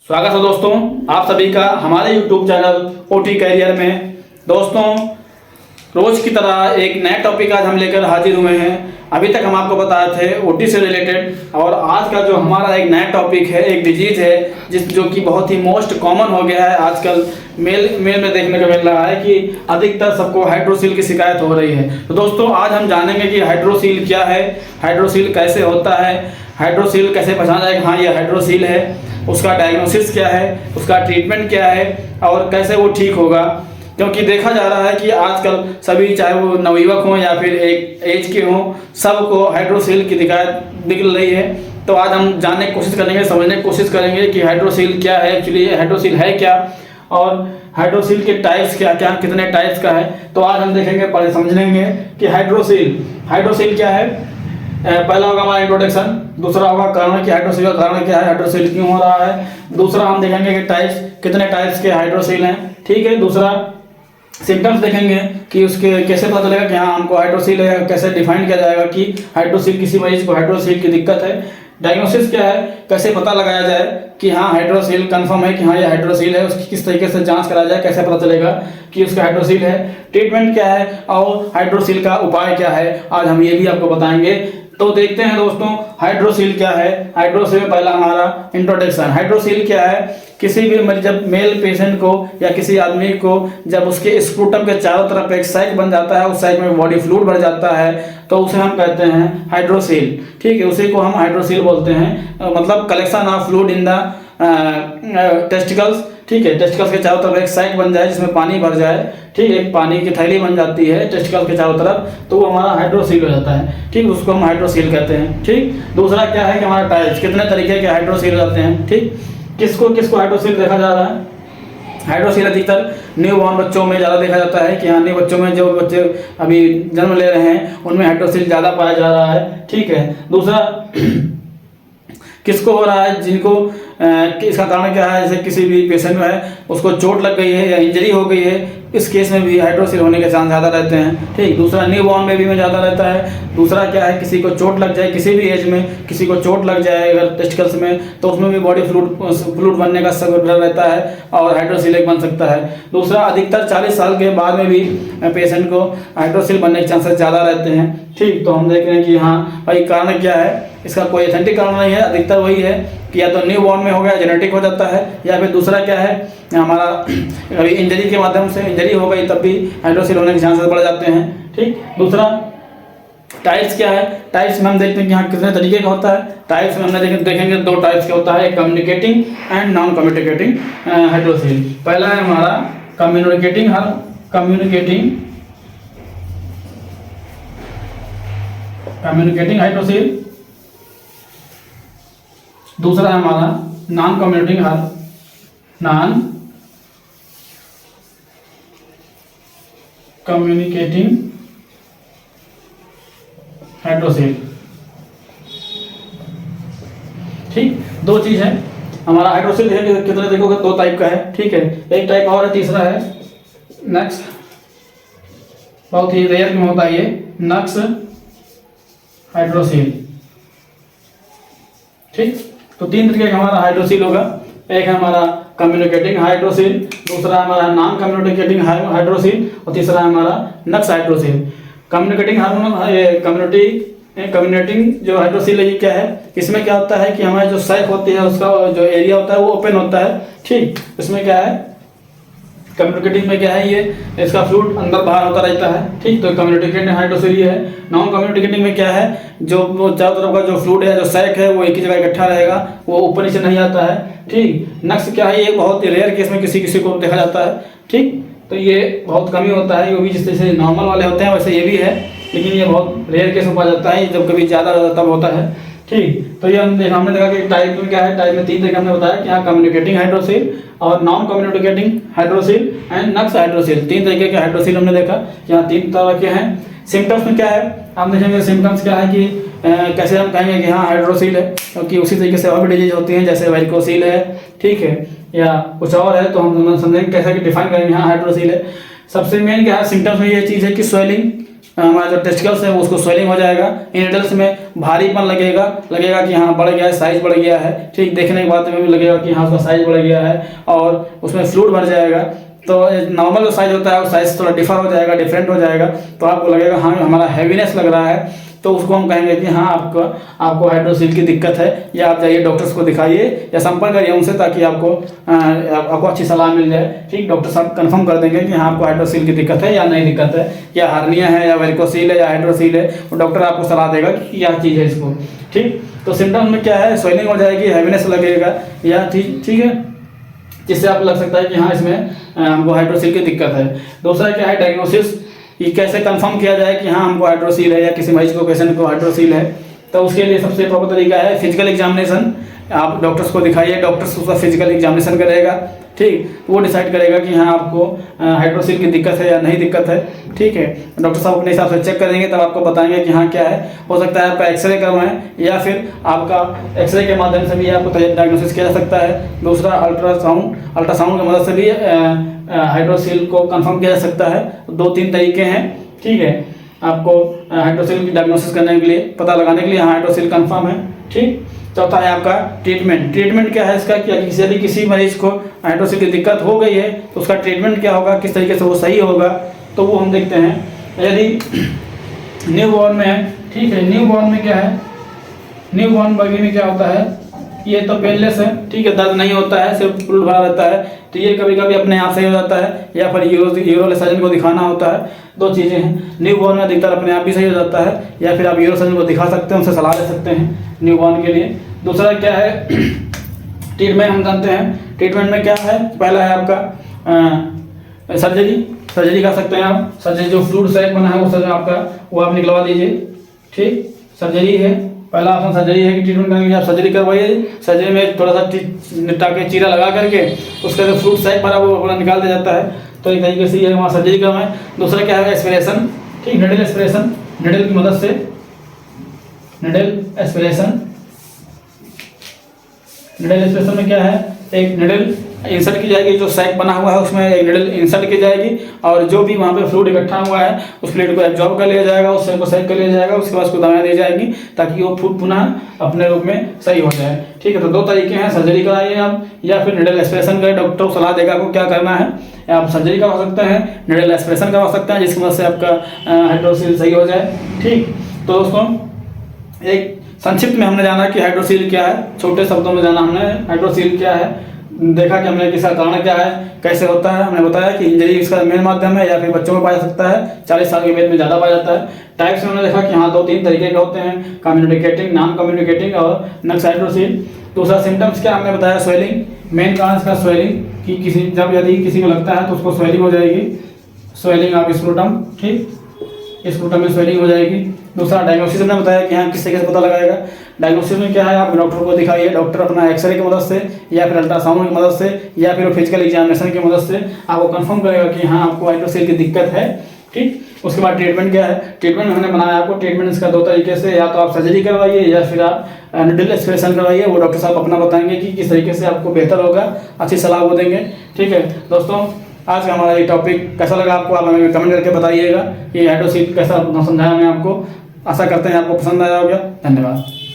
स्वागत है दोस्तों आप सभी का हमारे YouTube चैनल ओटी कैरियर में। दोस्तों रोज की तरह एक नया टॉपिक आज हम लेकर हाजिर हुए हैं। अभी तक हम आपको बताए थे ओटी से रिलेटेड, और आज का जो हमारा एक नया टॉपिक है, एक डिजीज है जो कि बहुत ही मोस्ट कॉमन हो गया है आजकल मेल में देखने को मिल रहा है कि अधिकतर सबको हाइड्रोसील की शिकायत हो रही है। तो दोस्तों आज हम जानेंगे कि हाइड्रोसील क्या है, हाइड्रोसील कैसे होता है, हाइड्रोसील कैसे पहचाना जाएगा हाँ ये हाइड्रोसील है, उसका डायग्नोसिस क्या है, उसका ट्रीटमेंट क्या है और कैसे वो ठीक होगा। क्योंकि देखा जा रहा है कि आजकल सभी, चाहे वो नवयुवक हों या फिर एक एज के हों, सबको हाइड्रोसील की शिकायत निकल रही है। तो आज हम जानने की कोशिश करेंगे, समझने की कोशिश करेंगे कि हाइड्रोसील क्या है, एक्चुअली हाइड्रोसील है क्या और हाइड्रोसील के टाइप्स क्या क्या, कितने टाइप्स का है। तो आज हम देखेंगे, पहले समझेंगे कि हाइड्रोसील क्या है। पहला होगा हमारा इंट्रोडक्शन, दूसरा होगा कारण कि हाइड्रोसील का कारण क्या है, हाइड्रोसील क्यों हो रहा है। दूसरा हम देखेंगे कि टाइप्स, कितने टाइप्स के हाइड्रोसील हैं, ठीक है। दूसरा सिम्टम्स देखेंगे कि उसके कैसे पता चलेगा कि हाँ हमको हाइड्रोसील है, कैसे डिफाइन किया जाएगा कि हाइड्रोसील, किसी मरीज को हाइड्रोसील की दिक्कत है। डायग्नोसिस क्या है, कैसे पता लगाया जाए कि हाँ हाइड्रोसील कंफर्म है कि हाँ ये हाइड्रोसील है, उसकी किस तरीके से जांच कराया जाए, कैसे पता चलेगा कि उसका हाइड्रोसील है। ट्रीटमेंट क्या है और हाइड्रोसील का उपाय क्या है, आज हम ये भी आपको बताएंगे। तो देखते हैं दोस्तों हाइड्रोसील क्या है। हाइड्रोसील में पहला हमारा इंट्रोडक्शन। हाइड्रोसील क्या है, किसी भी मरीज, जब मेल पेशेंट को या किसी आदमी को जब उसके स्क्रूटम के चारों तरफ एक साइक बन जाता है, उस साइक में बॉडी फ्लूइड भर जाता है, तो उसे हम कहते हैं हाइड्रोसील, ठीक है। उसी को हम हाइड्रोसील बोलते हैं, मतलब collection of fluid in the testicles, ठीक है। टेस्टिकल्स के चारों तरफ एक साइक बन जाए जिसमें पानी भर जाए, ठीक है, एक पानी की थैली बन जाती है टेस्टिकल्स के चारों तरफ, तो वो हमारा हाइड्रोसील हो जाता है, ठीक। उसको हम हाइड्रोसील कहते हैं, ठीक। दूसरा क्या है कि हमारा टाइप्स, कितने तरीके के हाइड्रोसील होते हैं, ठीक। किसको किसको हाइड्रोसील देखा जा रहा है। हाइड्रोसील अधिकतर न्यू बॉर्न बच्चों में ज़्यादा देखा जाता है कि हाँ न्यू बच्चों में, जो बच्चे अभी जन्म ले रहे हैं उनमें हाइड्रोसील ज़्यादा पाया जा रहा है, ठीक है। दूसरा किसको हो रहा है, जिनको इसका कारण क्या है, जैसे किसी भी पेशेंट में है उसको चोट लग गई है या इंजरी हो गई है, इस केस में भी हाइड्रोसील होने के चांस ज़्यादा रहते हैं, ठीक। दूसरा न्यू बॉर्न बेबी में ज़्यादा रहता है। दूसरा क्या है, किसी को चोट लग जाए, किसी भी एज में किसी को चोट लग जाए अगर टेस्टिकल्स में, तो उसमें भी बॉडी फ्लूइड बनने का डर रहता है और हाइड्रोसील बन सकता है। दूसरा अधिकतर 40 साल के बाद में भी पेशेंट को हाइड्रोसील बनने के चांसेस ज़्यादा रहते हैं, ठीक। तो हम देख रहे हैं कि हाँ भाई कारण क्या है, इसका कोई ऑथेंटिक कारण नहीं है, अधिकतर वही है कि या तो न्यू बॉर्न में हो गया, जेनेटिक हो जाता है, या फिर दूसरा क्या है हमारा अभी इंजरी के माध्यम से इंजरी हो गई तब भी हाइड्रोसील होने के चांसेस बढ़ जाते हैं, ठीक। दूसरा टाइप्स क्या है, टाइप्स में हम देखते हैं कि हाँ कितने तरीके का होता है। टाइप्स में हमने देखेंगे 2 टाइप्स का होता है, communicating and non communicating hydrocele. पहला है हमारा कम्युनिकेटिंग हाइड्रोसील। दूसरा है हमारा नॉन कम्युनिकेटिंग हाइड्रोसील, ठीक। 2 चीज है हमारा हाइड्रोसील है, कितने तरीकों का, 2 टाइप का है, ठीक है। एक टाइप और है, तीसरा है नक्स, बहुत ही रेयर में होता है ये नक्स हाइड्रोसील, ठीक। तो 3 तरीके का हमारा हाइड्रोसील होगा। एक है हमारा कम्युनिकेटिंग हाइड्रोसील, दूसरा हमारा नॉन कम्युनिकेटिंग हाइड्रोसील और तीसरा है हमारा नक्स हाइड्रोसील। कम्युनिकेटिंग जो हाइड्रोसील है ये क्या है, इसमें क्या होता है कि हमारे जो साइक होती है उसका जो एरिया होता है वो ओपन होता है, ठीक। इसमें क्या है, कम्युनिकेटिंग में क्या है, ये इसका फ्लूइड अंदर बाहर होता रहता है, ठीक। तो कम्युनिकेटिंग हाइड्रोसील ये है। नॉन कम्युनिकेटिंग में क्या है, जो चारों तरफ का जो फ्लूइड है, जो सैक है, वो एक ही जगह इकट्ठा रहेगा, वो ऊपर नीचे नहीं आता है, ठीक। नक्स क्या है, ये बहुत रेयर केस में किसी को देखा जाता है, ठीक। तो ये बहुत कम ही होता है, ये भी जिस जैसे नॉर्मल वाले होते हैं वैसे ये भी है, लेकिन ये बहुत रेयर केस में पाया जाता है, जब कभी ज़्यादा तब होता है, ठीक। तो ये हमने देखा कि टाइप में क्या है, टाइप में 3 तरीके हमने बताया कि हाँ कम्युनिकेटिंग हाइड्रोसील और non communicating hydrocele and nux hydrocele, 3 तरीके के हाइड्रोसील हमने देखा कि यहाँ 3 तरह के हैं। सिम्टम्स में क्या है, हम देखेंगे सिम्टम्स क्या है कि कैसे हम कहेंगे कि हाँ हाइड्रोसील है, क्योंकि उसी तरीके से और भी डिजीज होती हैं जैसे वेरिकोसील है, ठीक है, या कुछ और है, तो हम समझेंगे कैसे कि डिफाइन करेंगे हाँ हाइड्रोसील है। सबसे मेन क्या है सिम्टम्स में ये चीज़ है कि स्वेलिंग, हमारा जो टेस्टिकल्स है उसको स्वेलिंग हो जाएगा। इन एडल्ट्स में भारीपन लगेगा कि हाँ बढ़ गया है, साइज बढ़ गया है, ठीक। देखने के बाद में भी लगेगा कि हाँ उसका साइज बढ़ गया है और उसमें फ्लूइड भर जाएगा। तो नॉर्मल जो साइज होता है वो साइज थोड़ा डिफरेंट हो जाएगा, तो आपको लगेगा हाँ हमारा हैवीनेस लग रहा है, तो उसको हम कहेंगे कि हाँ आपको हाइड्रोसील की दिक्कत है, या आप जाइए डॉक्टर्स को दिखाइए या संपर्क करिए उनसे, ताकि आपको अच्छी सलाह मिल जाए, ठीक। डॉक्टर साहब कंफर्म कर देंगे कि हाँ आपको हाइड्रोसील की दिक्कत है या नहीं दिक्कत है, या हार्निया है या वेरिकोसील है या हाइड्रोसील है, वो डॉक्टर आपको सलाह देगा कि क्या चीज़ है इसको, ठीक। तो सिम्टम में क्या है, स्वेलिंग हो जाएगी, हैवीनेस लगेगा या ठीक है, जिससे आपको लग सकता है कि हाँ इसमें हमको हाइड्रोसील की दिक्कत है। दूसरा क्या है, डायग्नोसिस, ये कैसे कंफर्म किया जाए कि हाँ हमको हाइड्रोसील है या किसी मरीज को पेशेंट को हाइड्रोसील है। तो उसके लिए सबसे प्रॉपर तरीका है फिजिकल एग्जामिनेशन। आप डॉक्टर्स को दिखाइए, डॉक्टर्स उसका फिजिकल एग्जामिनेशन करेगा, ठीक। वो डिसाइड करेगा कि हाँ आपको हाइड्रोसील की दिक्कत है या नहीं दिक्कत है, ठीक है। डॉक्टर साहब अपने हिसाब से चेक करेंगे, तब आपको बताएंगे कि हाँ क्या है। हो सकता है आपका एक्सरे करवाएं या फिर आपका एक्सरे के माध्यम से भी आपको डायग्नोसिस किया जा सकता है। दूसरा अल्ट्रासाउंड की मदद से भी हाइड्रोसील को कंफर्म किया जा सकता है। 2-3 तरीके हैं, ठीक है, आपको हाइड्रोसील की डायग्नोसिस करने के लिए, पता लगाने के लिए हाँ हाइड्रोसील कंफर्म है, ठीक। चौथा है आपका ट्रीटमेंट क्या है इसका, कि किसी मरीज को हाइड्रोसील की दिक्कत हो गई है तो उसका ट्रीटमेंट क्या होगा, किस तरीके से वो सही होगा, तो वो हम देखते हैं। यदि न्यू बॉर्न में है, ठीक है, न्यू बॉर्न में क्या है, न्यू बॉर्न बेबी में क्या होता है, ये तो पेनलेस है, ठीक है, दर्द नहीं होता है, सिर्फ फ्लूइड भरा रहता है, तो ये कभी कभी अपने आप सही हो जाता है, या फिर यूरो सर्जन को दिखाना होता है। 2 चीज़ें हैं, न्यू बॉर्न में अधिकतर अपने आप भी सही हो जाता है, या फिर आप यूरो सर्जन को दिखा सकते हैं, उनसे सलाह ले सकते हैं न्यू बॉर्न के लिए। दूसरा क्या है, ट्रीटमेंट हम जानते हैं। ट्रीटमेंट में क्या है, पहला है आपका सर्जरी कर सकते हैं आप। सर्जरी जो फ्लूइड सैक बना है वो आप निकलवा दीजिए, ठीक। सर्जरी है, पहला ऑप्शन सर्जरी है कि ट्रीटमेंट करने के लिए आप सर्जरी करवाइए। सर्जरी में थोड़ा सा टाके चीरा लगा करके उसका जो फ्लूइड सैक भरा वो पूरा निकाल दिया जाता है, तो एक तरीके से ये वहाँ सर्जरी करवाएं। दूसरा क्या है, एस्पिरेशन, ठीक, निडल एस्पिरेशन, निडल की मदद से, निडल एस्पिरेशन में क्या है, एक निडल इंसर्ट की जाएगी, जो सैक बना हुआ है उसमें एक निडल इंसर्ट की जाएगी, और जो भी वहाँ पे फ्लूइड इकट्ठा हुआ है उस फ्लूइड को एब्जॉर्ब कर लिया जाएगा, उस सैक को सैक कर लिया जाएगा, उसके बाद उसको दवाएं दी जाएगी ताकि वो पुनः अपने रूप में सही हो जाए, ठीक है। तो 2 तरीके हैं, सर्जरी कराइए आप या फिर निडल एस्पिरेशन करें। डॉक्टर सलाह देगा आपको क्या करना है, आप सर्जरी करवा सकते हैं, निडल एस्पिरेशन करवा सकते हैं, जिसकी मदद से आपका हाइड्रोसील सही हो जाए, ठीक। तो दोस्तों एक संक्षिप्त में हमने जाना कि हाइड्रोसील क्या है, छोटे शब्दों में जाना हमने हाइड्रोसील क्या है, देखा कि हमने किसका कारण क्या है, कैसे होता है। हमने बताया कि इंजरी इसका मेन माध्यम है, या फिर बच्चों में पाया जा सकता है, 40 साल के वेद में ज़्यादा पाया जाता है। टाइप्स में हमने देखा कि हाँ 2-3 तरीके के होते हैं, कम्युनिकेटिंग, नॉन कम्युनिकेटिंग और नक्स हाइड्रोसील। दूसरा सिम्टम्स क्या हमने बताया, स्वेलिंग, मेन कारण इसका स्वेलिंग, कि यदि किसी को लगता है तो उसको स्वेलिंग हो जाएगी, स्वेलिंग ऑफ स्क्रूटम, ठीक, स्क्रूटम में स्वेलिंग हो जाएगी। दूसरा डायग्नोसिस हमने बताया कि हाँ किस तरीके से पता लगाएगा। डायग्नोसिस में क्या है, आप डॉक्टर को दिखाइए, डॉक्टर अपना एक्सरे की मदद से या फिर अल्ट्रासाउंड की मदद से या फिर फिजिकल एग्जामिनेशन की मदद से आपको कंफर्म करेगा कि हाँ आपको हाइड्रोसील की दिक्कत है, ठीक। उसके बाद ट्रीटमेंट क्या है, ट्रीटमेंट हमने बनाया आपको, ट्रीटमेंट इसका 2 तरीके से, या तो आप सर्जरी करवाइए या फिर आप निडल एस्पिरेशन करवाइए। वो डॉक्टर साहब अपना बताएंगे कि किस तरीके से आपको बेहतर होगा, अच्छी सलाह वो देंगे, ठीक है। दोस्तों आज का हमारा ये टॉपिक कैसा लगा आपको, आप हमें कमेंट करके बताइएगा कि हाइड्रोसील कैसा समझाया मैं आपको। आशा करते हैं आपको पसंद आया होगा। धन्यवाद।